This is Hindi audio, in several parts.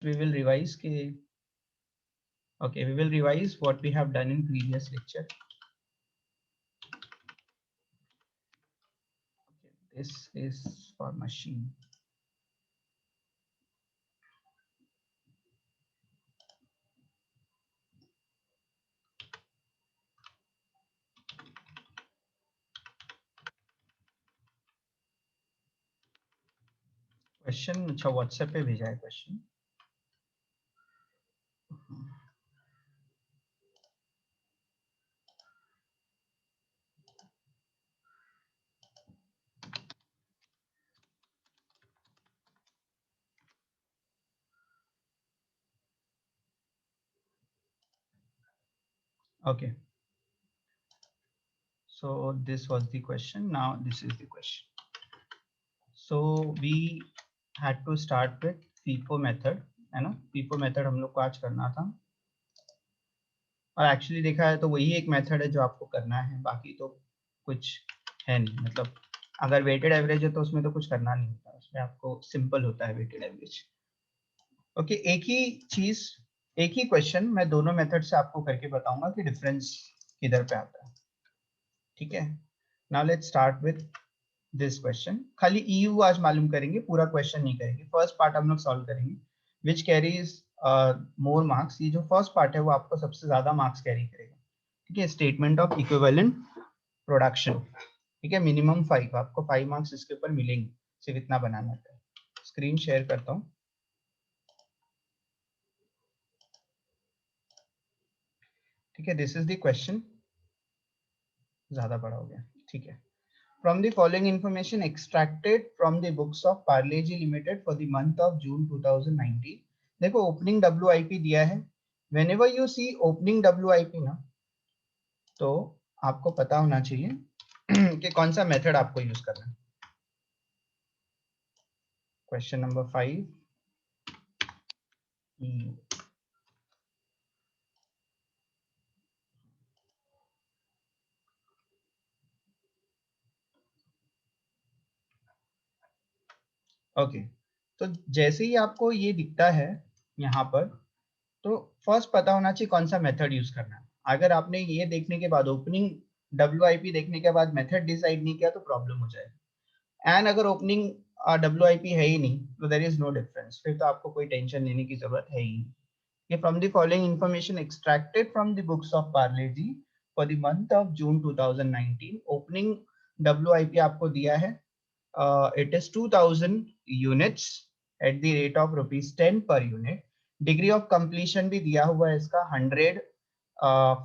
we will revise okay, we will revise what we have done in previous lecture. Okay, this is for machine. Question अच्छा व्हाट्सएप पे भेजा है question. Okay, so this was the question. Now this is the question. So we had to start with FIFO method, है ना. FIFO method हम लोग को आज करना था, और एक्चुअली देखा है तो वही एक मेथड है जो आपको करना है, बाकी तो कुछ है नहीं. मतलब अगर वेटेड एवरेज है तो उसमें तो कुछ करना नहीं होता, उसमें आपको सिंपल होता है वेटेड एवरेज. ओके, एक ही चीज, एक ही क्वेश्चन मैं दोनों मेथड से आपको करके बताऊंगा कि डिफरेंस किधर पे आता है. ठीक है, now let's start with this question. खाली EU आज मालूम करेंगे, पूरा क्वेश्चन नहीं करेंगे. फर्स्ट पार्ट हम लोग सॉल्व करेंगे विच कैरीज मोर मार्क्स. ये जो फर्स्ट पार्ट है वो आपको सबसे ज्यादा मार्क्स कैरी करेगा. ठीक है, स्टेटमेंट ऑफ इक्विवेलेंट प्रोडक्शन. ठीक है, मिनिमम 5, आपको 5 मार्क्स इसके ऊपर मिलेंगे. सिर्फ इतना बनाना है. स्क्रीन शेयर करता हूँ. ठीक है, दिस इज द क्वेश्चन. ज्यादा बड़ा हो गया. ठीक है. From the following information extracted from the books of Parle-G Limited for the month of June 2019. देखो ओपनिंग WIP दिया है. Whenever you see opening WIP ना, तो आपको पता होना चाहिए कि कौन सा मेथड आपको यूज करना है. Question number 5. ओके, तो जैसे ही आपको ये दिखता है यहाँ पर, तो फर्स्ट पता होना चाहिए कौन सा मेथड यूज करना है. अगर आपने ये देखने के बाद, ओपनिंग WIP देखने के बाद मेथड डिसाइड नहीं किया तो प्रॉब्लम हो जाएगी. एंड अगर ओपनिंग WIP है ही नहीं तो देयर इज नो डिफरेंस, फिर तो आपको कोई टेंशन लेने की जरूरत है ही नहीं. ये from the following information extracted from the books of Parle G for the month of June 2019. Opening WIP आपको दिया है, it is 2000 units at the rate of ₹10 per unit. Degree of completion भी दिया हुआ है इसका 100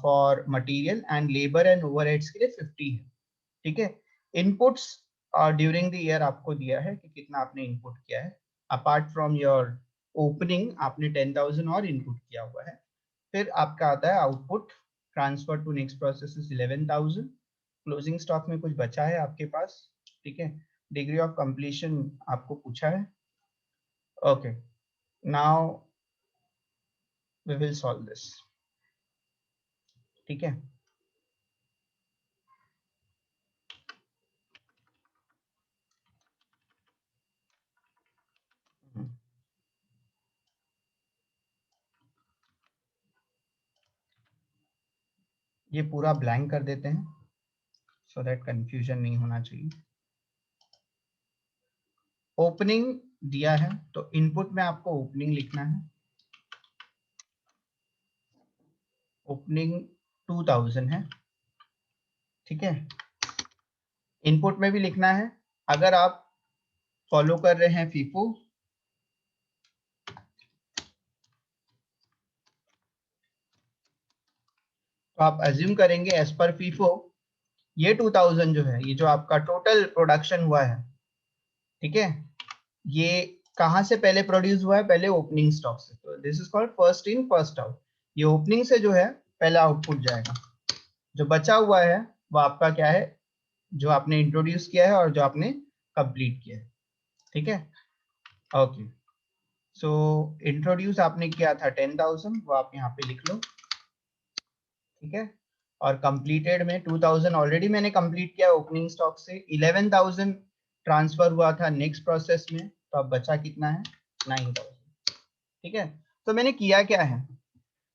for material and labour and overheads के लिए 50 है. ठीक है, इनपुट्स ड्यूरिंग द ईयर आपको दिया है कि कितना आपने इनपुट किया है. अपार्ट फ्रॉम योर ओपनिंग आपने 10,000 और इनपुट किया हुआ है. फिर आपका आता है output. Transfer to next process is 11,000. Closing stock में कुछ बचा है आपके पास. ठीक है, डिग्री ऑफ कंप्लीशन आपको पूछा है. Okay, now we will solve this. ठीक है, ये पूरा ब्लैंक कर देते हैं सो दैट कंफ्यूजन नहीं होना चाहिए. ओपनिंग दिया है तो इनपुट में आपको ओपनिंग लिखना है. ओपनिंग 2000 है. ठीक है, इनपुट में भी लिखना है. अगर आप फॉलो कर रहे हैं फीफो तो आप अज्यूम करेंगे एज पर फीफो ये 2000 जो है, ये जो आपका टोटल प्रोडक्शन हुआ है, ठीक है, ये कहां से पहले प्रोड्यूस हुआ है? पहले ओपनिंग स्टॉक से. तो this is called first in first out. ये ओपनिंग से जो है पहला आउटपुट जाएगा. जो बचा हुआ है वो आपका क्या है? जो आपने इंट्रोड्यूस किया है और जो आपने कंप्लीट किया है. ठीक है, ओके. सो इंट्रोड्यूस आपने किया था 10,000, वो आप यहाँ पे लिख लो. ठीक है, और कंप्लीटेड में 2000 ऑलरेडी मैंने कंप्लीट किया ओपनिंग स्टॉक से. 11,000 ट्रांसफर हुआ था नेक्स्ट प्रोसेस में, तो अब बचा कितना है? 9,000. ठीक है, तो मैंने किया क्या है,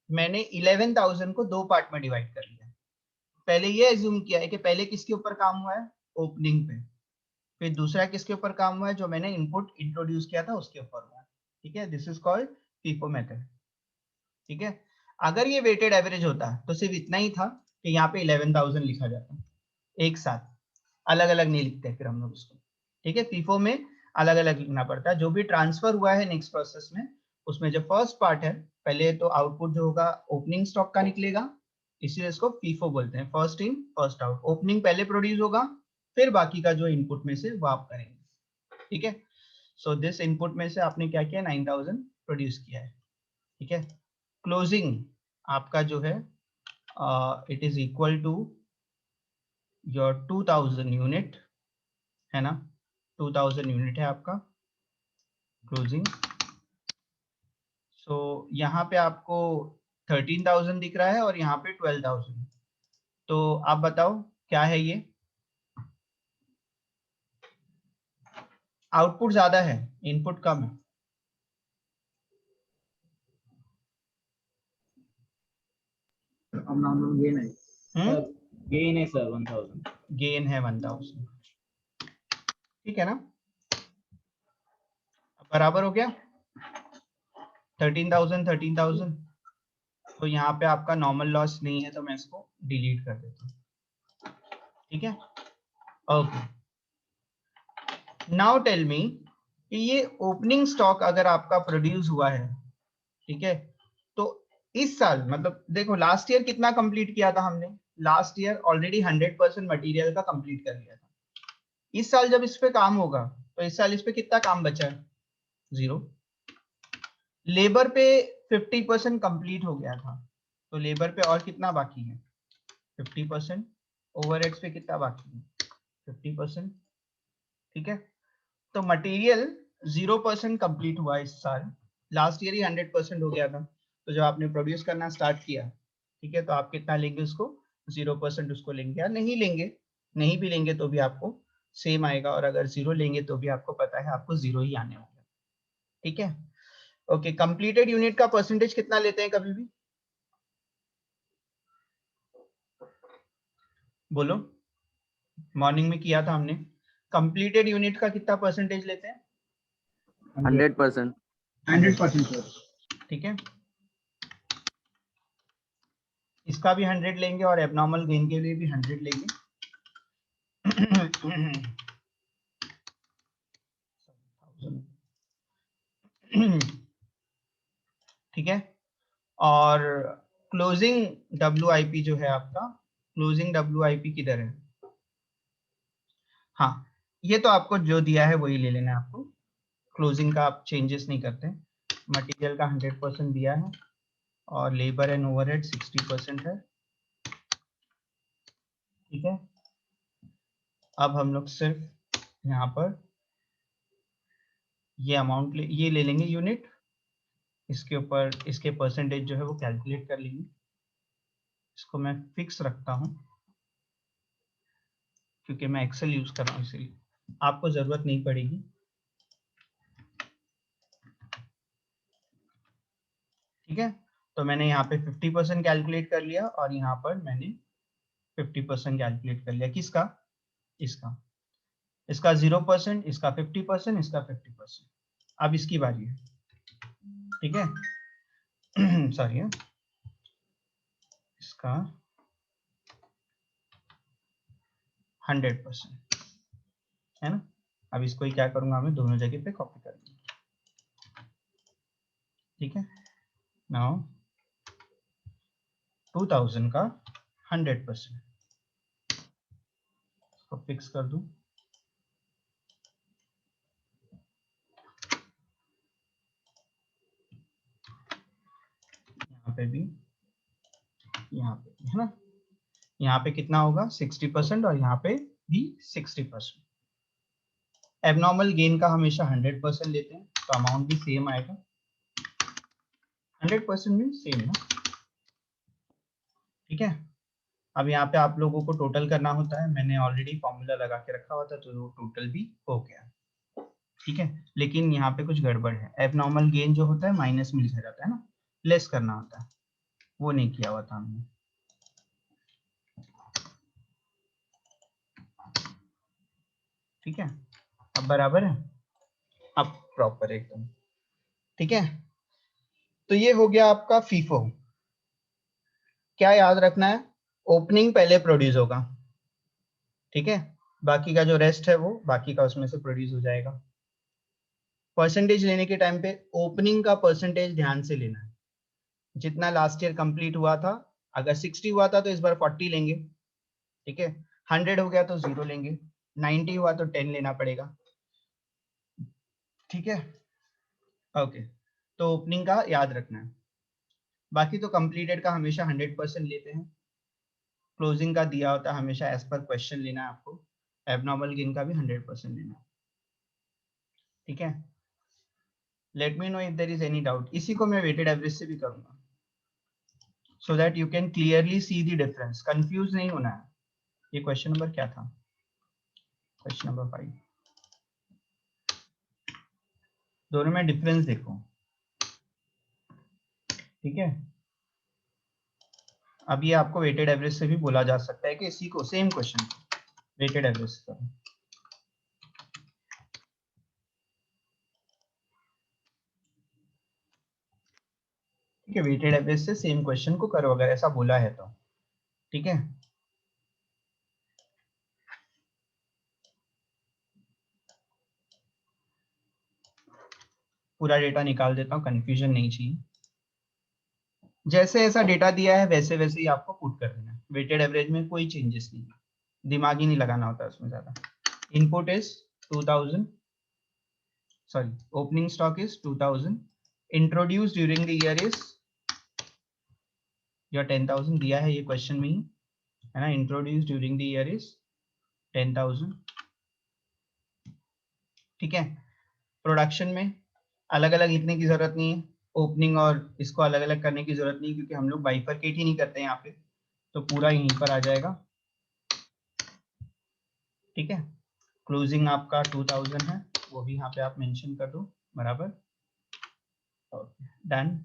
मैंने 11,000 को दो पार्ट में डिवाइड कर लिया। पहले ये एज्यूम किया है कि पहले किसके ऊपर काम हुआ है, ओपनिंग पे, फिर दूसरा किसके ऊपर काम हुआ है, जो मैंने इनपुट इंट्रोड्यूस किया था उसके ऊपर हुआ है। ठीक है, this is called FIFO method. ठीक है, अगर ये वेटेड एवरेज होता तो सिर्फ इतना ही था कि यहाँ पे 11,000 लिखा जाता एक साथ, अलग अलग नहीं लिखते फिर हम लोग इसको। ठीक है, फीफो में अलग अलग लिखना पड़ता है। जो भी ट्रांसफर हुआ है नेक्स्ट प्रोसेस में, उसमें जो फर्स्ट पार्ट है, पहले तो आउटपुट जो होगा ओपनिंग स्टॉक का निकलेगा, इसलिए इसको फीफो बोलते हैं, first in first out. Opening पहले प्रोड्यूस होगा, फिर बाकी का जो इनपुट में से वो आप करेंगे। ठीक है, सो दिस इनपुट में से आपने क्या किया, 9,000 प्रोड्यूस किया है। ठीक है, क्लोजिंग आपका जो है it is equal to your 2000 unit, है ना, 2000 यूनिट है आपका क्लोजिंग। सो यहाँ पे आपको 13,000 दिख रहा है और यहाँ पे 12,000। तो आप बताओ क्या है ये, आउटपुट ज्यादा है इनपुट कम है। गेन है हम्म, सर, गेन है सर 1000। गेन है 1000। ठीक है ना, बराबर हो गया 13,000 13,000। तो यहाँ पे आपका नॉर्मल लॉस नहीं है, तो मैं इसको डिलीट कर देता हूँ। ठीक है, ओके, नाउ टेल मी कि ये ओपनिंग स्टॉक अगर आपका प्रोड्यूस हुआ है, ठीक है, तो इस साल मतलब देखो लास्ट ईयर कितना कंप्लीट किया था हमने, लास्ट ईयर ऑलरेडी 100% मटेरियल का कंप्लीट कर लिया था। इस साल जब इस पे काम होगा, तो इस साल इस पे कितना काम बचा है, 0। लेबर पे 50% कंप्लीट हो गया था, तो लेबर पे और कितना बाकी है, 50%। ओवरहेड्स पे कितना बाकी है, 50%। ठीक है, तो मटेरियल 0% कंप्लीट हुआ इस साल, लास्ट ईयर ही 100% हो गया था। तो जब आपने प्रोड्यूस करना स्टार्ट किया, ठीक है, तो आप कितना लेंगे उसको, 0% उसको लेंगे, या नहीं लेंगे, नहीं भी लेंगे तो भी आपको सेम आएगा, और अगर 0 लेंगे तो भी आपको पता है आपको 0 ही आने वाला है। ठीक है, ओके, कंप्लीटेड यूनिट का परसेंटेज कितना लेते हैं कभी भी, बोलो, मॉर्निंग में किया था हमने, कंप्लीटेड यूनिट का कितना परसेंटेज लेते हैं, 100%। 100%। ठीक है, इसका भी 100 लेंगे और एबनॉर्मल गेन के लिए भी 100 लेंगे। ठीक है, और क्लोजिंग WIP जो है आपका, क्लोजिंग WIP किधर है, हाँ, ये तो आपको जो दिया है वही ले लेना है आपको, क्लोजिंग का आप चेंजेस नहीं करते। मटेरियल का 100% दिया है और लेबर एंड ओवरहेड 60% है। ठीक है, अब हम लोग सिर्फ यहाँ पर ये अमाउंट ये ले लेंगे यूनिट, इसके ऊपर इसके परसेंटेज जो है वो कैलकुलेट कर लेंगे। इसको मैं फिक्स रखता हूँ क्योंकि मैं एक्सेल यूज कर रहा हूँ, इसीलिए आपको जरूरत नहीं पड़ेगी। ठीक है, तो मैंने यहाँ पे 50% कैलकुलेट कर लिया और यहाँ पर मैंने 50% कैलकुलेट कर लिया, किसका, इसका, इसका 0%, इसका 50%, इसका 50%। अब इसकी बारी है। ठीक है, सॉरी, इसका 100% है ना। अब इसको ही क्या करूंगा, मैं दोनों जगह पे कॉपी कर लूंगा। ठीक है, नाउ 2000 का 100% इसको फिक्स कर दूं, यहाँ पे भी, यहाँ पे भी, है ना। यहाँ पे कितना होगा 60% और यहाँ पे भी 60%। एबनॉर्मल गेन का हमेशा 100% लेते हैं, तो अमाउंट भी सेम आएगा, 100% में सेम ना। ठीक है, अब यहाँ पे आप लोगों को टोटल करना होता है, मैंने ऑलरेडी फॉर्मूला लगा के रखा हुआ था, तो वो टोटल भी हो गया। ठीक है, लेकिन यहाँ पे कुछ गड़बड़ है, एबनॉर्मल गेन जो होता है माइनस में लिखा जाता है ना, लेस करना होता है, वो नहीं किया हुआ था हमने। ठीक है, अब बराबर है, अब प्रॉपर एकदम। ठीक है, तो ये हो गया आपका फीफो। क्या याद रखना है, ओपनिंग पहले प्रोड्यूस होगा, ठीक है, बाकी का जो रेस्ट है वो बाकी का उसमें से प्रोड्यूस हो जाएगा। परसेंटेज लेने के टाइम पे ओपनिंग का परसेंटेज ध्यान से लेना है, जितना लास्ट ईयर कंप्लीट हुआ था, अगर 60 हुआ था तो इस बार 40 लेंगे, ठीक है, 100 हो गया तो 0 लेंगे, 90 हुआ तो 10 लेना पड़ेगा। ठीक है, ओके, तो ओपनिंग का याद रखना है। बाकी तो कंप्लीटेड का हमेशा 100% लेते हैं, क्लोजिंग का दिया होता है हमेशा एज पर क्वेश्चन लेना है आपको, एबनॉर्मल गेन का भी 100% लेना है। ठीक है, let me know if there is any doubt. इसी को मैं वेटेड एवरेज से भी करूंगा, so that you can clearly see the difference, confuse नहीं होना है। ये क्वेश्चन नंबर क्या था, क्वेश्चन नंबर 5, दोनों में डिफरेंस देखो। ठीक है, अब ये आपको वेटेड एवरेज से भी बोला जा सकता है कि इसी को सेम क्वेश्चन वेटेड एवरेज से करो। ठीक है, वेटेड एवरेज से सेम क्वेश्चन को करो अगर ऐसा बोला है तो। ठीक है, पूरा डेटा निकाल देता हूँ, कंफ्यूजन नहीं चाहिए। जैसे ऐसा डेटा दिया है वैसे वैसे ही आपको पुट कर देना है, वेटेड एवरेज में कोई चेंजेस नहीं, दिमाग ही नहीं लगाना होता उसमें ज्यादा। Input is 2000, sorry, opening stock is 2000, introduce during the year is your 10,000, दिया है ये क्वेश्चन में ही, है ना, introduce during the year is 10,000। ठीक है, प्रोडक्शन में अलग अलग लिखने की जरूरत नहीं है, ओपनिंग और इसको अलग अलग करने की जरूरत नहीं, क्योंकि हम लोग बाइफरकेट ही नहीं करते यहाँ पे, तो पूरा यहीं पर आ जाएगा। ठीक है, क्लोजिंग आपका 2000 है, वो भी यहाँ पे आप मेंशन कर दो, बराबर, डन।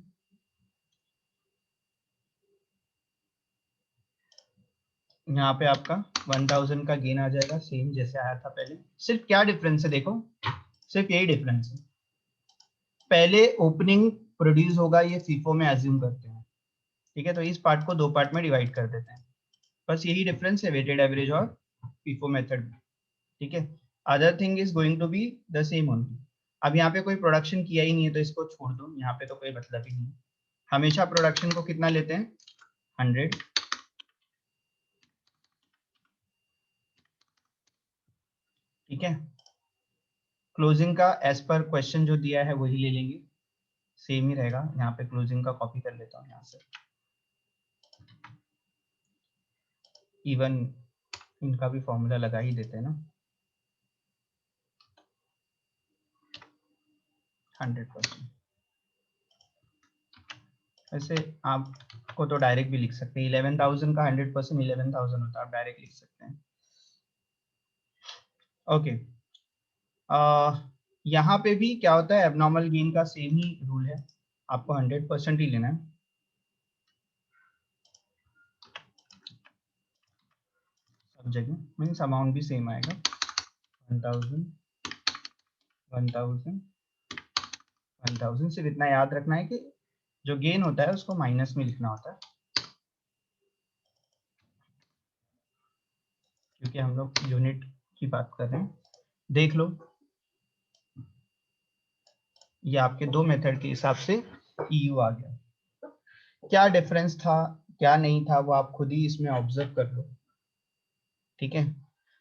यहाँ पे आपका 1000 का गेन आ जाएगा, सेम जैसे आया था पहले। सिर्फ क्या डिफरेंस है देखो, सिर्फ यही डिफरेंस है, पहले ओपनिंग प्रोड्यूस होगा, ये फीफो में एज्यूम करते हैं। ठीक है, तो इस पार्ट को दो पार्ट में डिवाइड कर देते हैं, बस यही डिफरेंस है वेटेड एवरेज और फीफो मेथड में। ठीक है, other thing is going to be the same only. अब यहाँ पे कोई प्रोडक्शन किया ही नहीं है तो इसको छोड़ दो, यहाँ पे तो कोई मतलब ही नहीं। हमेशा प्रोडक्शन को कितना लेते हैं, 100। ठीक है, क्लोजिंग का एज पर क्वेश्चन जो दिया है वही ले लेंगे, सेम ही रहेगा। यहाँ पे क्लोजिंग का कॉपी कर लेता हूँ यहाँ से, इवन इनका भी फॉर्मूला लगा ही देते हैं ना, 100%। वैसे आपको तो डायरेक्ट भी लिख सकते हैं, 11,000 का 100% 11,000 होता है, आप डायरेक्ट लिख सकते हैं। ओके, यहाँ पे भी क्या होता है, एबनॉर्मल गेन का सेम ही रूल है, आपको 100% ही लेना है। सब जगह मीन्स अमाउंट भी सेम आएगा, 1000 1000 1000। सिर्फ इतना याद रखना है कि जो गेन होता है उसको माइनस में लिखना होता है, क्योंकि हम लोग यूनिट की बात कर रहे हैं। देख लो, ये आपके दो मेथड के हिसाब से EU आ गया। क्या डिफरेंस था क्या नहीं था वो आप खुद ही इसमें ऑब्जर्व कर लो। ठीक है,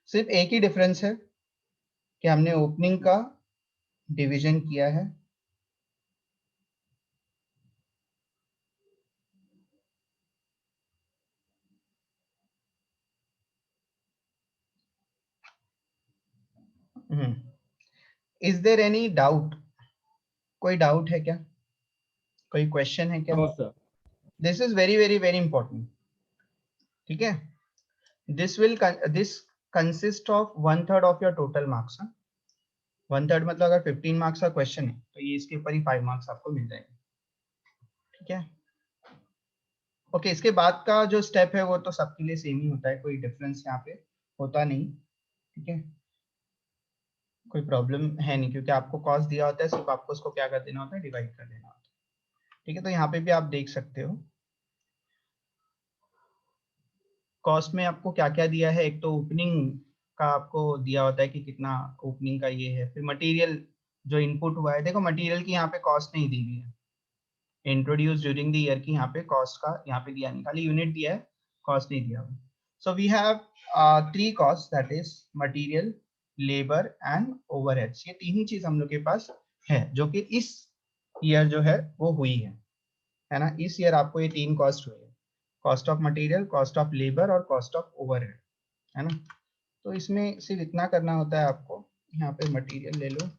सिर्फ एक ही डिफरेंस है कि हमने ओपनिंग का डिवीजन किया है, इज देयर एनी डाउट, कोई डाउट है क्या, कोई क्वेश्चन है क्या? No, sir. This is very very very important. ठीक है, this consist of 1/3 of your total marks. 1/3 मतलब अगर 15 मार्क्स का क्वेश्चन है तो ये इसके ऊपर ही 5 मार्क्स आपको मिल जाएंगे। ठीक है, ओके। इसके बाद का जो स्टेप है वो तो सबके लिए सेम ही होता है, कोई डिफरेंस यहाँ पे होता नहीं। ठीक है, कोई प्रॉब्लम है नहीं, क्योंकि आपको कॉस्ट दिया होता है, सिर्फ आपको उसको क्या कर देना होता है, डिवाइड कर देना होता है। ठीक है, तो यहाँ पे भी आप देख सकते हो कॉस्ट में आपको क्या क्या दिया है। एक तो ओपनिंग का आपको दिया होता है कि कितना ओपनिंग का ये है, फिर मटेरियल जो इनपुट हुआ है, देखो मटेरियल की यहाँ पे कॉस्ट नहीं दी हुई है, इंट्रोड्यूस ड्यूरिंग द ईयर की यहाँ पे कॉस्ट का यहाँ पे दिया नहीं, खाली यूनिट दिया है, कॉस्ट नहीं दिया हुआ। So we have 3 cost, that is material, labour and overheads. ये तीन ही चीज हम लोग के पास है जो कि इस ईयर जो है वो हुई है ना। इस ईयर आपको ये 3 कॉस्ट हुई है, cost of material, cost of labour और कॉस्ट ऑफ ओवरहेड, है ना। तो इसमें सिर्फ इतना करना होता है आपको, यहाँ पे मटेरियल ले लो,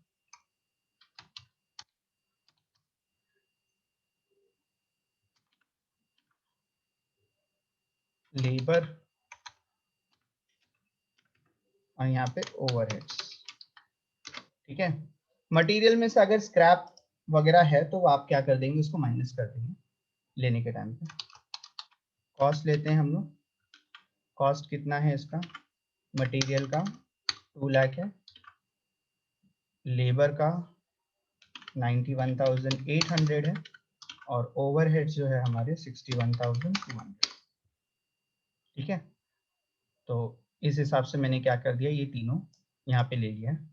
लेबर और यहाँ पे ओवरहेड्स। ठीक है, मटेरियल में से अगर स्क्रैप वगैरह है तो आप क्या कर देंगे, उसको माइनस कर देंगे लेने के टाइम पे। कॉस्ट लेते हैं हम लोग, कॉस्ट कितना है इसका, मटेरियल का 2 लाख है, लेबर का 91,800 है, और ओवरहेड्स जो है हमारे 61,200। ठीक है, तो इस हिसाब से मैंने क्या कर दिया, ये तीनों यहाँ पे ले लिया है।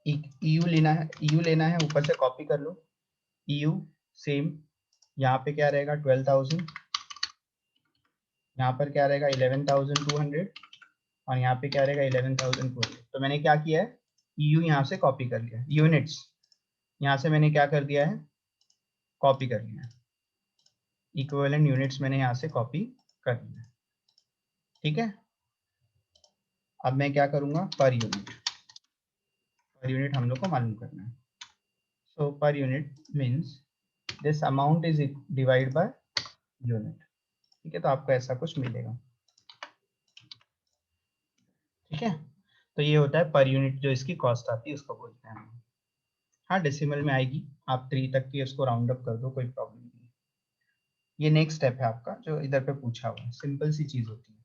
ईयू लेना है, ईयू लेना है, ऊपर से कॉपी कर लो। ईयू सेम, यहाँ पे क्या रहेगा 12,000, यहाँ पर क्या रहेगा 11,200, और यहाँ पे क्या रहेगा 11,200। तो मैंने क्या किया है, ईयू यहाँ से कॉपी कर लिया, यूनिट्स यहाँ से मैंने क्या कर दिया है, कॉपी कर लिया, इक्विवेलेंट यूनिट्स मैंने यहाँ से कॉपी कर लिया। ठीक है, अब मैं क्या करूँगा, पर यूनिट, पर यूनिट हम लोग को मालूम करना है। So per unit means this amount is divide by unit. ठीक है, तो आपको ऐसा कुछ मिलेगा। ठीक है, तो ये होता है पर यूनिट, जो इसकी कॉस्ट आती है उसको बोलते हैं हम। हाँ, डेसिमल में आएगी, आप 3 तक की उसको राउंड अप कर दो, कोई प्रॉब्लम नहीं। ये नेक्स्ट स्टेप है आपका जो इधर पे पूछा हुआ है, सिंपल सी चीज होती है,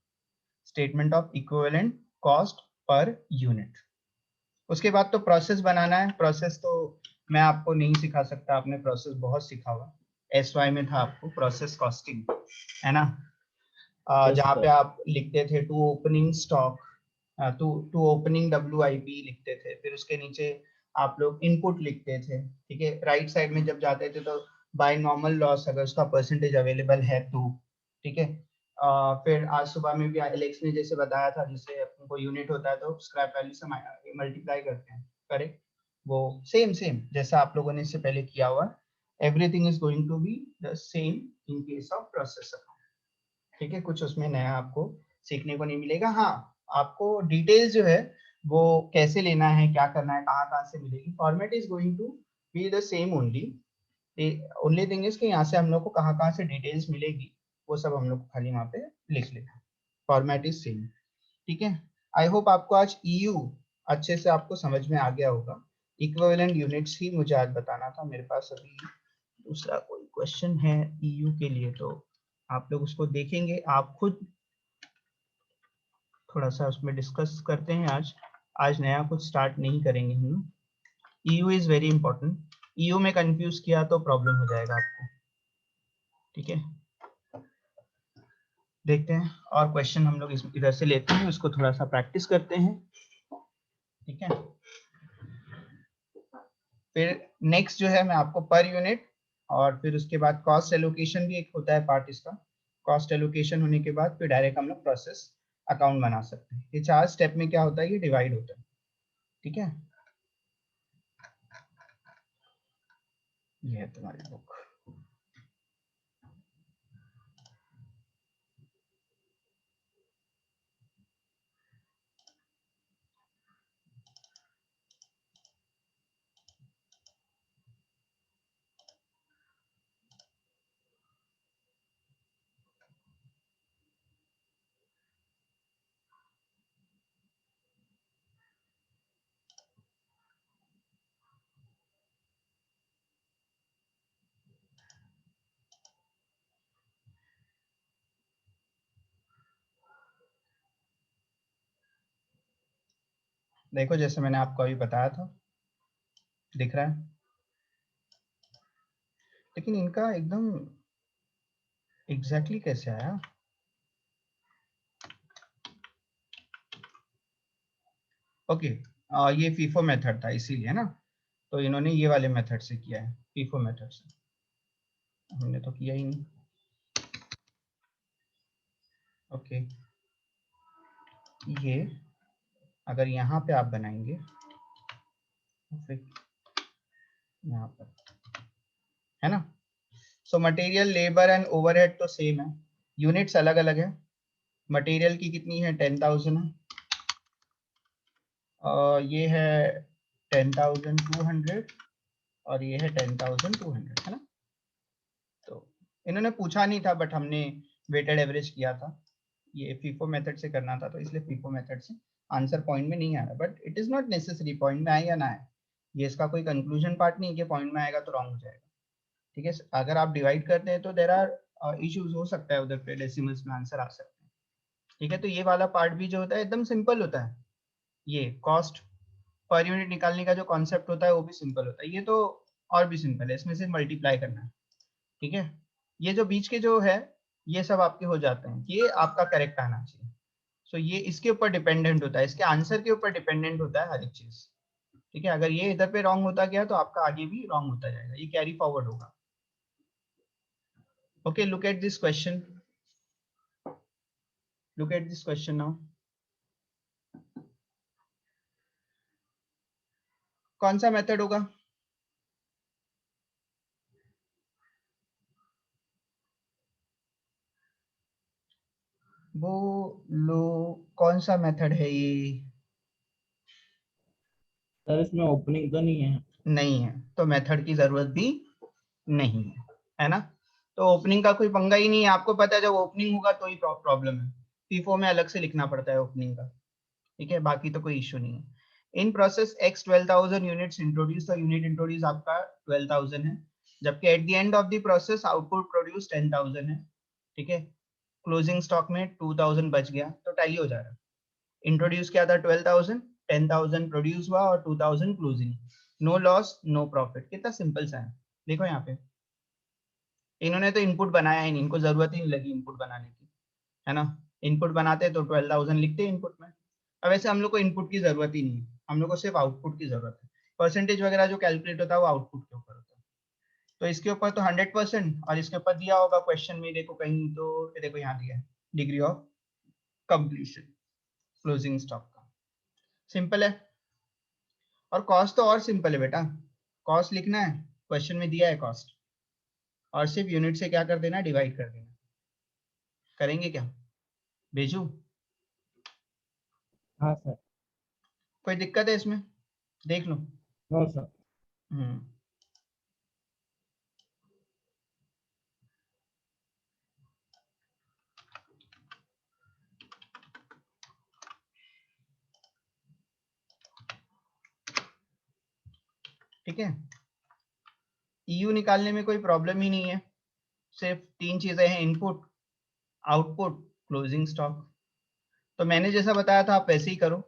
statement of equivalent cost per unit. उसके बाद तो प्रोसेस बनाना है। प्रोसेस तो मैं आपको नहीं सिखा सकता, आपने प्रोसेस बहुत सीखा हुआ, SY में था आपको प्रोसेस कॉस्टिंग, है ना। Yes, जहाँ पे sir. आप लिखते थे to opening stock, to to opening WIP लिखते थे, फिर उसके नीचे आप लोग इनपुट लिखते थे। ठीक है, राइट साइड में जब जाते थे तो बाय नॉर्मल लॉस अगर उसका परसेंटेज अवेलेबल है तो। ठीक है, फिर आज सुबह में भी एलेक्स ने जैसे बताया था, जैसे अपन को यूनिट होता है तो स्क्रैप वैल्यू से मल्टीप्लाई करते हैं, करेक्ट। वो सेम सेम जैसा आप लोगों ने इससे पहले किया हुआ, everything is going to be the same in case of process account. ठीक है, कुछ उसमें नया आपको सीखने को नहीं मिलेगा। हाँ, आपको डिटेल्स जो है वो कैसे लेना है, क्या करना है, कहाँ कहाँ से मिलेगी, format is going to be the same only. Only thing is कि यहाँ से हम लोग को कहाँ कहाँ से डिटेल्स मिलेगी, वो सब हम लोग को खाली वहाँ पे लिख लेना है, फॉर्मेट इज सेम। ठीक है, आई होप आपको आज ईयू अच्छे से आपको समझ में आ गया होगा। इक्विवेलेंट यूनिट्स ही मुझे आज बताना था, मेरे पास अभी दूसरा कोई क्वेश्चन है ईयू के लिए तो आप लोग उसको देखेंगे, आप खुद थोड़ा सा उसमें डिस्कस करते हैं। आज आज नया कुछ स्टार्ट नहीं करेंगे हम। EU is very important, EU में कंफ्यूज किया तो प्रॉब्लम हो जाएगा आपको। ठीक है, देखते हैं और क्वेश्चन हम लोग इधर से लेते हैं, उसको थोड़ा सा प्रैक्टिस करते हैं। ठीक है, फिर नेक्स्ट जो है मैं आपको पर यूनिट, और फिर उसके बाद कॉस्ट एलोकेशन भी एक होता है पार्ट इसका। कॉस्ट एलोकेशन होने के बाद फिर डायरेक्ट हम लोग प्रोसेस अकाउंट बना सकते हैं। ये 4 स्टेप में क्या होता है, ये डिवाइड होता है। ठीक है, ये है तुम्हारी बुक। देखो जैसे मैंने आपको अभी बताया था, दिख रहा है, लेकिन इनका एकदम एग्जैक्टली कैसे आया? ओके, ये फीफो मेथड था इसीलिए ना, तो इन्होंने ये वाले मेथड से किया है, फीफो मेथड से, हमने तो किया ही नहीं। ओके, ये अगर यहाँ पे आप बनाएंगे तो फिर यहाँ पर है ना, so material, labour and overhead तो सेम है, यूनिट्स अलग अलग है। मटेरियल की कितनी है, 10,000 है, ये है 10,200 और ये है 10,200, है ना। तो इन्होंने पूछा नहीं था, बट हमने वेटेड एवरेज किया था, ये फीफो मेथड से करना था, तो इसलिए फीफो मेथड से आंसर पॉइंट में नहीं आ रहा, but it is not necessary point में आए या ना आए, ये इसका कोई कंक्लूजन पार्ट नहीं है कि पॉइंट में आएगा तो रॉन्ग हो जाएगा। ठीक है, अगर आप डिवाइड करते हैं तो देर आर इश्यूज हो सकता है, उधर पे डेसिमल्स में आंसर आ सकते हैं। ठीक है, तो ये वाला पार्ट भी जो होता है एकदम सिंपल होता है, ये कॉस्ट पर यूनिट निकालने का जो कॉन्सेप्ट होता है वो भी सिंपल होता है, ये तो और भी सिंपल है, इसमें से मल्टीप्लाई करना है। ठीक है, ये जो बीच के जो है ये सब आपके हो जाते हैं, ये आपका करेक्ट आना चाहिए। सो ये इसके ऊपर डिपेंडेंट होता है, इसके आंसर के ऊपर डिपेंडेंट होता है हर एक चीज। ठीक है, अगर ये इधर पे रॉन्ग होता गया तो आपका आगे भी रॉन्ग होता जाएगा, ये कैरी फॉरवर्ड होगा। Okay, look at this question, look at this question now. कौन सा मेथड होगा? वो लो, कौन सा मेथड है ये? सर इसमें ओपनिंग तो नहीं है? नहीं है, तो मेथड की जरूरत भी नहीं है ना। तो ओपनिंग का कोई पंगा ही नहीं है, आपको पता है जब ओपनिंग होगा तो ही प्रॉब्लम है, फीफो में अलग से लिखना पड़ता है ओपनिंग का। ठीक है, बाकी तो कोई इश्यू नहीं है। In process x 12,000 units introduce, तो यूनिट इंट्रोड्यूस आपका 12,000 है, जबकि at the end of the process output produce 10,000 है। ठीक है, क्लोजिंग स्टॉक में 2,000 बच गया, तो टैली हो जा रहा है। इंट्रोड्यूस किया था 12,000, 10,000 प्रोड्यूस हुआ और 2,000 closing, no loss no profit, कितना सिंपल सा है। देखो यहाँ पे इन्होंने तो इनपुट बनाया ही नहीं, इनको जरूरत ही नहीं लगी इनपुट बनाने की, है ना। इनपुट बनाते तो 12,000 लिखते इनपुट में। अब वैसे हम लोग को इनपुट की जरूरत ही नहीं है, हम लोग को सिर्फ आउटपुट की जरूरत है, परसेंटेज वगैरह जो कैलकुलेट होता है वो आउटपुट के ऊपर होता है। तो इसके ऊपर तो 100%, और इसके ऊपर दिया होगा क्वेश्चन में, देखो कहीं तो, देखो यहाँ दिया है degree of completion closing stock का, सिंपल है। और कॉस्ट तो और सिंपल है बेटा, कॉस्ट लिखना है, क्वेश्चन में दिया है कॉस्ट, और सिर्फ यूनिट से क्या कर देना, डिवाइड कर देना। करेंगे क्या, भेजू? हाँ सर। कोई दिक्कत है इसमें, देख लो। No sir. हम्म, ठीक है, ईयू निकालने में कोई प्रॉब्लम ही नहीं है, सिर्फ तीन चीजें हैं, इनपुट, आउटपुट, क्लोजिंग स्टॉक। तो मैंने जैसा बताया था आप वैसे ही करो,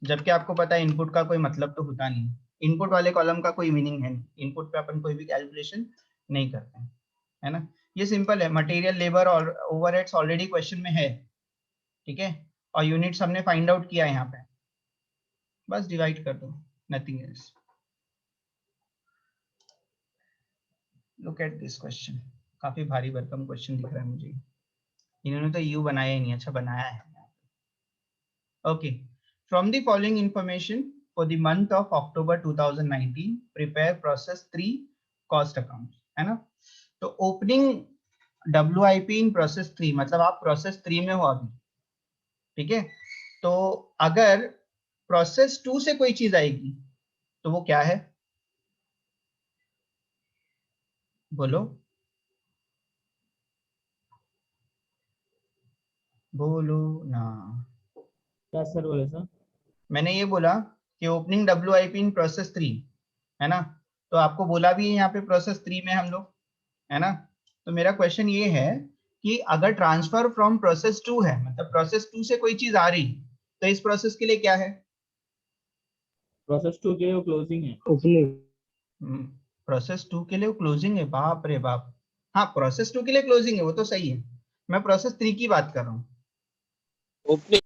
जबकि आपको पता है इनपुट का कोई मतलब तो होता नहीं, इनपुट वाले कॉलम का कोई मीनिंग है नहीं, इनपुट पे अपन कोई भी कैलकुलेशन नहीं करते हैं, है ना। ये सिंपल है, मटेरियल, लेबर और ओवरहेड्स ऑलरेडी क्वेश्चन में है। ठीक है, और यूनिट्स हमने फाइंड आउट किया यहाँ पे, बस डिवाइड कर दो, nothing else. Look at this question, काफी भारी भरकम क्वेश्चन दिख रहा है मुझे, इन्होंने तो यू बनाया ही नहीं, अच्छा बनाया है। Okay, from the following information for the month of October 2019 prepare process 3 cost account, है ना। तो ओपनिंग WIP इन प्रोसेस 3, मतलब आप प्रोसेस 3 में हो अभी। ठीक है, तो अगर प्रोसेस 2 से कोई चीज आएगी तो वो क्या है, बोलो बोलो ना। क्या सर बोले सर? मैंने ये बोला कि ओपनिंग WIP इन प्रोसेस 3, है ना, तो आपको बोला भी है यहाँ पे प्रोसेस 3 में हम लोग, है ना। तो मेरा क्वेश्चन ये है कि अगर ट्रांसफर फ्रॉम प्रोसेस 2 है, मतलब प्रोसेस 2 से कोई चीज आ रही, तो इस प्रोसेस के लिए क्या है, प्रोसेस 2 के लिए वो क्लोजिंग है। ओपनिंग। प्रोसेस 2 के लिए क्लोजिंग है, बाप रे बाप। हाँ प्रोसेस 2 के लिए क्लोजिंग है, वो तो सही है, मैं प्रोसेस 3 की बात कर रहा हूँ। ओपनिंग।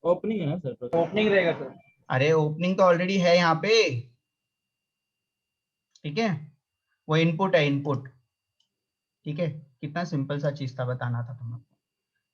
ओपनिंग है ना सर, प्रोसेस ओपनिंग रहेगा सर। अरे ओपनिंग तो ऑलरेडी है यहाँ पे, ठीक है, वो इनपुट है, इनपुट। ठीक है, कितना सिंपल सा चीज था, बताना था तुमको।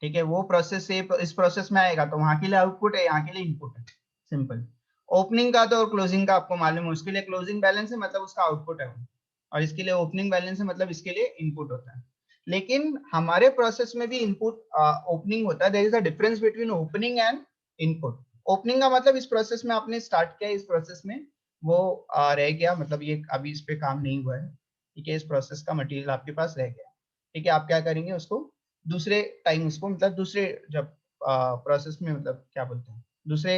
ठीक है, वो प्रोसेस से इस प्रोसेस में आएगा तो वहां के लिए आउटपुट है, यहाँ के लिए इनपुट है, सिंपल। ओपनिंग का तो और क्लोजिंग का आपको मालूम है, उसके लिए क्लोजिंग बैलेंस है मतलब उसका आउटपुट है वो, और इसके लिए ओपनिंग बैलेंस है मतलब इसके लिए इनपुट होता है। लेकिन हमारे प्रोसेस में भी इनपुट ओपनिंग होता है, there is a difference between opening and input. Opening का मतलब इस प्रोसेस में आपने स्टार्ट किया, इस प्रोसेस में वो रह गया, मतलब ये अभी इस पे काम नहीं हुआ है, ठीक है, इस प्रोसेस का मटेरियल आपके पास रह गया, ठीक है, आप क्या करेंगे उसको दूसरे टाइम, उसको मतलब दूसरे जब प्रोसेस में, मतलब क्या बोलते हैं, दूसरे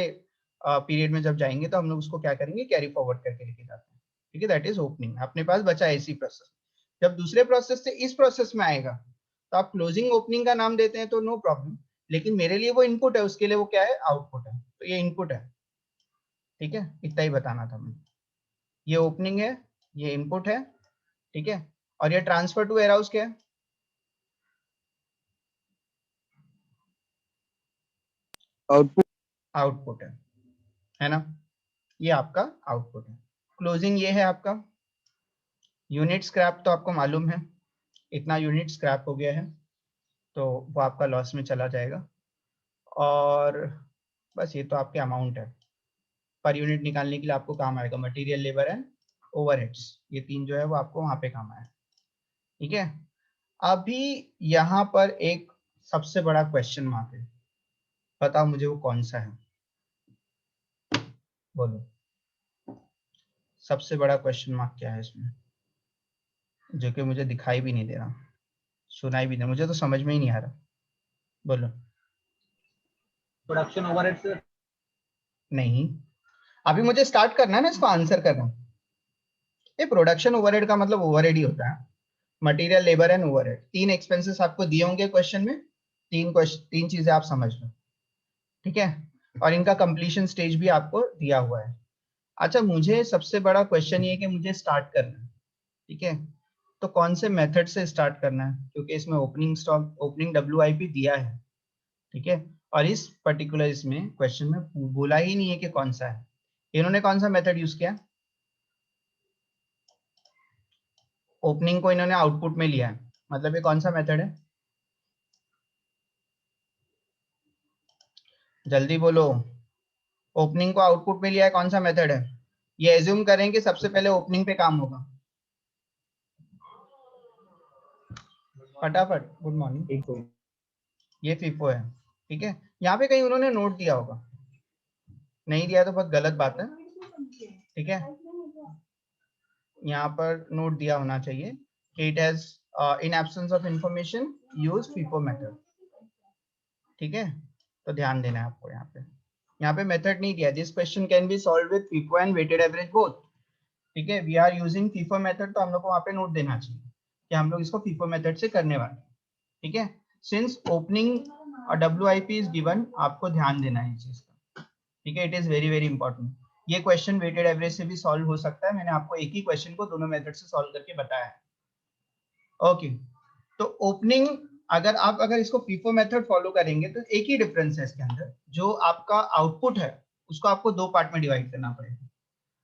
पीरियड में जब जाएंगे तो हम लोग उसको क्या करेंगे, कैरी फॉरवर्ड करके लेके जाते हैं, ठीक है, दैट इज ओपनिंग। अपने पास बचा ऐसी प्रोसेस। जब दूसरे प्रोसेस से इस प्रोसेस में आएगा तो आप क्लोजिंग ओपनिंग का नाम देते हैं तो नो प्रॉब्लम, लेकिन मेरे लिए वो इनपुट है, उसके लिए वो क्या है, आउटपुट है, तो ये इनपुट है, ठीक है, इतना ही बताना था मुझे। ये ओपनिंग है, ये इनपुट है, ठीक है, और ये ट्रांसफर टू वेयरहाउस क्या है, आउटपुट। आउटपुट है ना, ये आपका आउटपुट है। क्लोजिंग ये है आपका यूनिट स्क्रैप, तो आपको मालूम है इतना यूनिट स्क्रैप हो गया है, तो वो आपका लॉस में चला जाएगा, और बस ये तो आपके अमाउंट है। पर यूनिट निकालने के लिए आपको काम आएगा मटेरियल, लेबर एंड ओवरहेड्स, ये तीन जो है वो आपको वहां पे काम आया, ठीक है। अभी यहाँ पर एक सबसे बड़ा क्वेश्चन मार्क है, बताओ मुझे वो कौन सा है, बोलो, सबसे बड़ा क्वेश्चन मार्क क्या है इसमें, जो कि मुझे दिखाई भी नहीं दे रहा, सुनाई भी नहीं, मुझे तो समझ में ही नहीं आ रहा, बोलो। Production overheads. नहीं, अभी मुझे स्टार्ट करना है ना इसको आंसर करना। ये प्रोडक्शन ओवरहेड का मतलब ओवरहेड ही होता है, मटेरियल, लेबर एंड ओवरहेड, तीन एक्सपेंसेस आपको दिए होंगे क्वेश्चन में, तीन चीजें आप समझ लो, ठीक है, और इनका कंप्लीशन स्टेज भी आपको दिया हुआ है। अच्छा, मुझे सबसे बड़ा क्वेश्चन ये कि मुझे स्टार्ट करना है, ठीक है, तो कौन से मेथड से स्टार्ट करना है, क्योंकि इसमें ओपनिंग स्टॉक, ओपनिंग WIP दिया है, ठीक है, और इस पर्टिकुलर इसमें क्वेश्चन में बोला ही नहीं है कि कौन सा है। इन्होंने कौन सा मेथड यूज किया, ओपनिंग को इन्होंने आउटपुट में लिया है, मतलब ये कौन सा मेथड है, जल्दी बोलो। ओपनिंग को आउटपुट में लिया है, कौन सा मेथड है, ये एज्यूम करें कि सबसे पहले ओपनिंग पे काम होगा, फटाफट, गुड मॉर्निंग, ठीक हो। ये FIFO है, ठीक है, यहाँ पे कहीं उन्होंने नोट दिया होगा, नहीं दिया तो बहुत गलत बात है, ठीक है, यहाँ पर नोट दिया होना चाहिए, it has in absence of information use FIFO method, ठीक है, तो ध्यान देना है आपको, यहाँ पे मेथड नहीं दिया, this question can be solve with FIFO and weighted average both, ठीक है, we are using FIFO method, तो हम लोग को वहाँ पे नोट देना चाहिए कि हम लोग इसको FIFO मेथड से करने वाले हैं, ठीक है, सिंस ओपनिंग और WIP इज गिवन, आपको ध्यान देना है इस चीज का, ठीक है, it is very very important. ये क्वेश्चन वेटेड एवरेज से भी सॉल्व हो सकता है, मैंने आपको एक ही क्वेश्चन को दोनों मेथड से सॉल्व करके बताया है, ओके। तो ओपनिंग, अगर इसको FIFO मेथड फॉलो करेंगे तो एक ही डिफरेंस है इसके अंदर, जो आपका आउटपुट है उसको आपको दो पार्ट में डिवाइड करना पड़ेगा,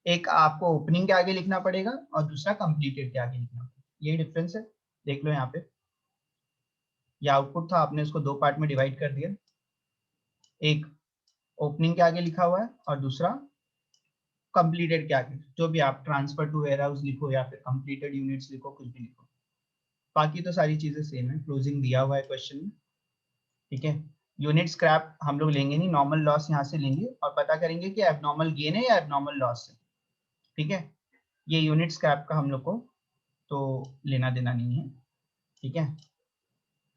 एक आपको ओपनिंग के आगे लिखना पड़ेगा और दूसरा कंप्लीटेड के आगे लिखना पड़ेगा, यही डिफरेंस है, देख लो यहाँ पे, ये आउटपुट था, आपने उसको दो पार्ट में डिवाइड कर दिया, एक ओपनिंग के आगे लिखा हुआ है और दूसरा कंप्लीटेड के आगे, जो भी आप ट्रांसफर टू वेयरहाउस लिखो या फिर कंप्लीटेड यूनिट्स लिखो, कुछ भी लिखो, बाकी तो सारी चीजें सेम है, क्लोजिंग दिया हुआ है क्वेश्चन में, ठीक है। यूनिट स्क्रैप हम लोग लेंगे नहीं, नॉर्मल लॉस यहाँ से लेंगे और पता करेंगे कि एबनॉर्मल गेन है या एबनॉर्मल लॉस है, ठीक है, ये यूनिट स्क्रैप का हम लोग को तो लेना देना नहीं है, ठीक है,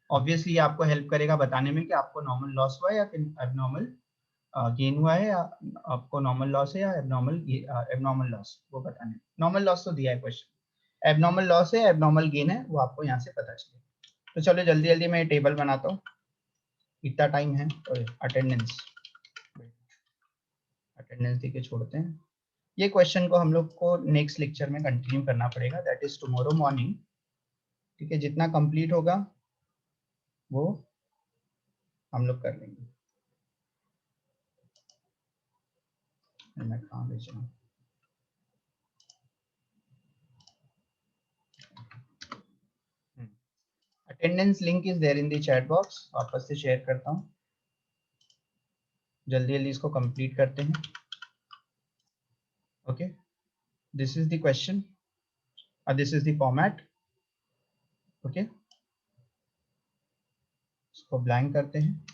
ऑब्वियसली आपको हेल्प करेगा बताने में कि आपको नॉर्मल लॉस हुआ है या फिर एबनॉर्मल गेन हुआ है, या आपको नॉर्मल लॉस है या एबनॉर्मल लॉस, वो बताने में, नॉर्मल लॉस तो दिया है क्वेश्चन, एबनॉर्मल लॉस है एबनॉर्मल गेन है वो आपको यहाँ से पता चलेगा। तो चलो जल्दी जल्दी मैं टेबल बनाता हूँ, इतना टाइम है, अटेंडेंस, अटेंडेंस देके छोड़ते हैं। ये क्वेश्चन को हम लोग को नेक्स्ट लेक्चर में कंटिन्यू करना पड़ेगा, दैट इज टुमारो मॉर्निंग। ठीक है, जितना कंप्लीट होगा वो हम लोग कर लेंगे। मैं कहाँ भेज रहा हूँ? Attendance link is there in the chat box, वापस से शेयर करता हूँ। जल्दी जल्दी इसको कंप्लीट करते हैं। Okay, this is the question और this is the format. Okay, इसको ब्लैंक करते हैं।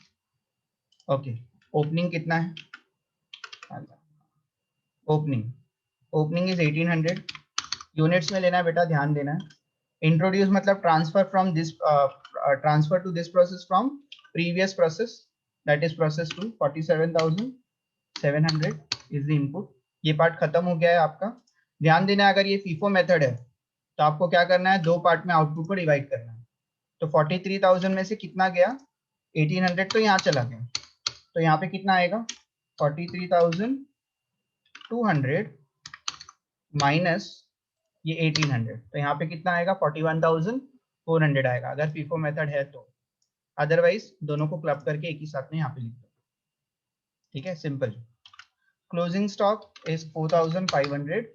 ओके, ओपनिंग कितना है? Opening is 1800। यूनिट्स में लेना है बेटा, ध्यान देना है। इंट्रोड्यूस मतलब transfer from this, transfer to this process from previous process, that is process 2, 47,700 is the input. ये पार्ट खत्म हो गया है आपका। ध्यान देना है, अगर ये फीफो मेथड है तो आपको क्या करना है, दो पार्ट में आउटपुट को डिवाइड करना है। तो 43,000 में से कितना गया? 1800 तो यहाँ चला गया, तो यहाँ पे कितना आएगा? 43,200 माइनस ये 1800, तो यहाँ पे कितना आएगा? 41,400 आएगा, अगर फीफो मेथड है तो। अदरवाइज दोनों को क्लब करके एक ही साथ में यहाँ पे लिख दो। ठीक है, सिंपल। क्लोजिंग स्टॉक इज 4,500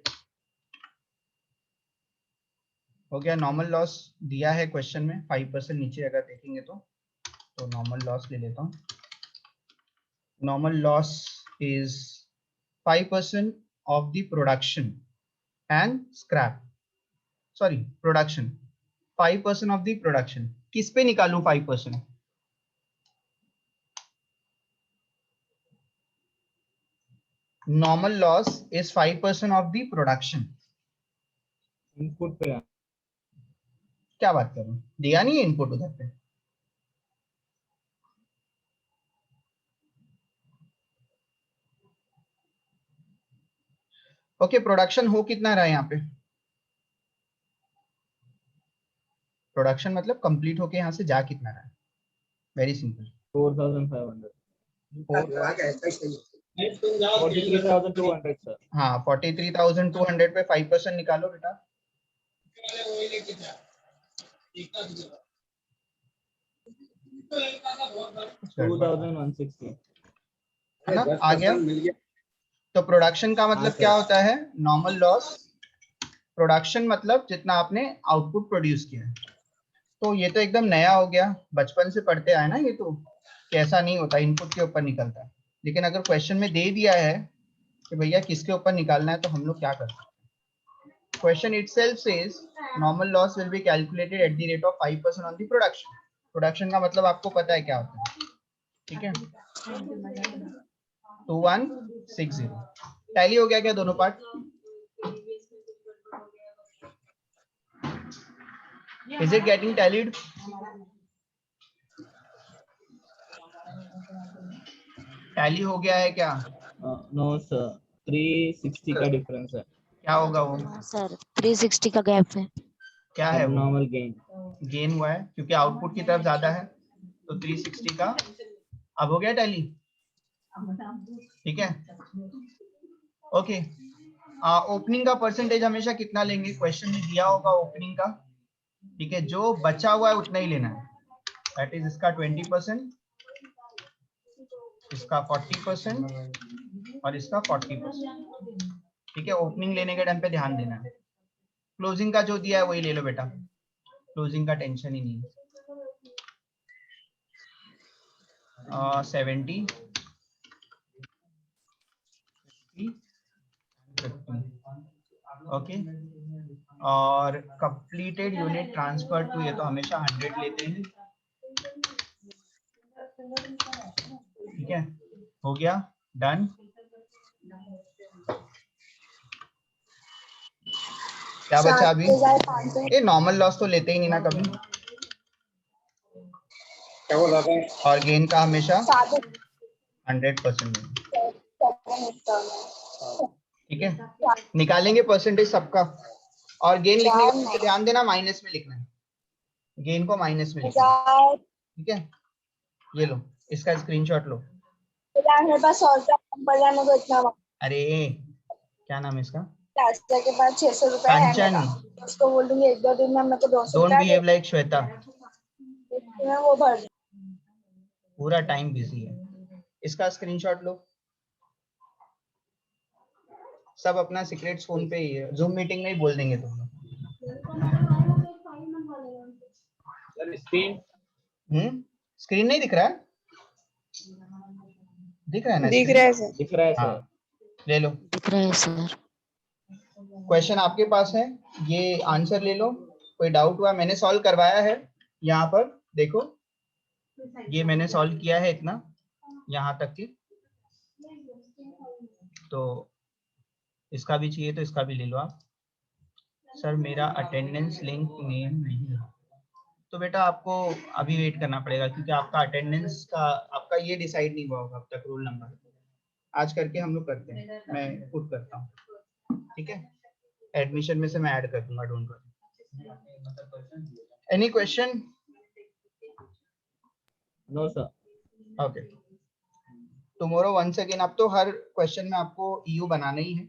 हो गया। नॉर्मल लॉस दिया है क्वेश्चन में 5% नीचे, अगर देखेंगे तो नॉर्मल लॉस ले लेता हूँ। Normal loss is 5% of the production and scrap, sorry production, 5% of the production. किस पे निकालूं 5%? Normal loss is 5% of the production. Input पे क्या बात कर रहे हो, दिया नहीं है इनपुट उधर पे? ओके, प्रोडक्शन हो कितना रहा है यहाँ पे? प्रोडक्शन मतलब कंप्लीट होके यहाँ से जा कितना रहा है? Very simple, 4,500 43,200 sir. हाँ 43,200 पे 5% निकालो बेटा। 2,160 है ना, आ गया। तो प्रोडक्शन का मतलब क्या होता है? Normal loss. प्रोडक्शन मतलब जितना आपने आउटपुट प्रोड्यूस किया है। तो ये तो एकदम नया हो गया, बचपन से पढ़ते आए ना ये तो, कैसा नहीं होता, इनपुट के ऊपर निकलता है। लेकिन अगर क्वेश्चन में दे दिया है कि भैया किसके ऊपर निकालना है, तो हम लोग क्या करते हैं? Question itself says normal loss will be calculated at the rate of 5% on the production. Production का मतलब आपको पता है क्या होता है, ठीक है? 2160। टैली हो गया क्या दोनों part? Is it getting tallied? Tally हो गया है क्या? नो सर, 360 का डिफरेंस है। क्या होगा वो? सर 360 का गैप है। क्या है वो? Abnormal gain. गेन हुआ है क्योंकि आउटपुट की तरफ ज्यादा है, तो 360 का। अब हो गया टैली, ठीक है? ओके, ओपनिंग का परसेंटेज हमेशा कितना लेंगे? क्वेश्चन में दिया होगा ओपनिंग का, ठीक है? जो बचा हुआ है उतना ही लेना है, दैट इज इसका 20%, इसका 40% और इसका 40%, ठीक है? ओपनिंग लेने के टाइम पे ध्यान देना है। क्लोजिंग का जो दिया है वही ले लो बेटा, क्लोजिंग का टेंशन ही नहीं है। 70, 50, ओके। और कंप्लीटेड यूनिट ट्रांसफर टू, ये तो हमेशा 100 लेते हैं, ठीक है? हो गया, डन। क्या बचा अभी? ये नॉर्मल लॉस तो लेते ही नहीं ना कभी, और गेन का हमेशा 100%, ठीक है? निकालेंगे परसेंटेज सबका, और गेन लिखने के बाद ध्यान देना माइनस में लिखना है, गेन को माइनस में लिखना है, ठीक है? ये लो, इसका स्क्रीनशॉट लो। मेरे पास और मेरे को इतना अरे क्या नाम है इसका? रास्ते के पास 600 रुपए है कांचन। मेरा, उसको बोल दूंगी 1-2 दिन में मेरे को 200 डोंट रुपया बिहेव लाइक श्वेता। दे, मैं वो भर दूँ। पूरा टाइम बिजी है। इसका स्क्रीनशॉट लो। सब अपना सीक्रेट्स फोन पे ही है, जूम मीटिंग में ही बोल देंगे तुम लोग। स्क्रीन नहीं दिख रहा है? दिख रहा है ना? दिख screen? रहा है सर। दिख रहा है सर। हाँ, ले लो। दिख रहा है सर। क्वेश्चन आपके पास है, ये आंसर ले लो। कोई डाउट हुआ? मैंने सॉल्व करवाया है। यहाँ पर देखो, ये मैंने सॉल्व किया है इतना, यहाँ तक की। तो इसका भी चाहिए तो इसका भी ले लो आप। सर मेरा अटेंडेंस लिंक नेम नहीं है, तो बेटा आपको अभी वेट करना पड़ेगा, क्योंकि आपका अटेंडेंस का आपका ये डिसाइड नहीं हुआ होगा अब तक रोल नंबर। आज करके हम लोग करते हैं, मैं पुट करता हूँ, ठीक है? एडमिशन में से मैं ऐड कर दूंगा, don't worry. Any question? No sir. Okay, tomorrow once again. अब तो हर क्वेश्चन में आपको ईयू बनाना ही है,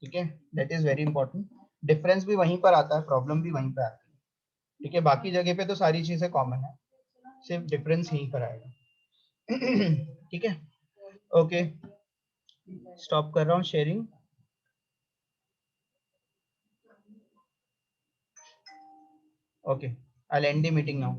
ठीक है? That is very important. Difference भी वहीं पर आता है, प्रॉब्लम भी वहीं पर आती है, ठीक है? बाकी जगह पे तो सारी चीजें कॉमन है, सिर्फ डिफरेंस यहीं पर आएगा। ठीक है, ओके, स्टॉप कर रहा हूँ sharing. Okay, I'll end the meeting now.